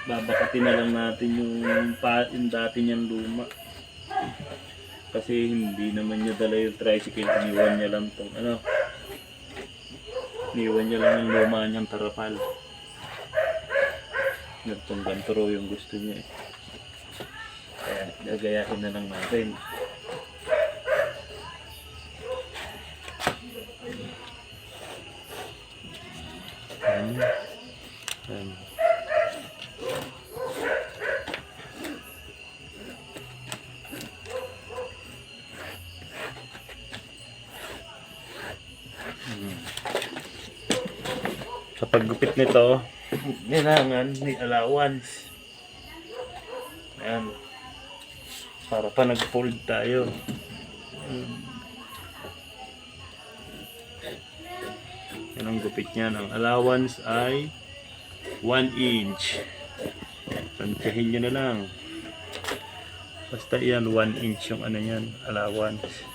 babakatin na lang natin yung dati niyang luma. Kasi hindi naman niya dala yung tricycle, iniwan niya lang tong iniwan niya lang yung luma niyang tarapal. Ganitong ganito raw yung gusto niya eh. Kaya gagayahin na lang natin. Ayan. Sa paggupit nito, kailangan may allowance. Ayan. Para pa nag-fold tayo. Yan ang gupit niya. Ang allowance ay 1 inch. Tansyahin nyo na lang. Basta yan, 1 inch yung ano yan, allowance.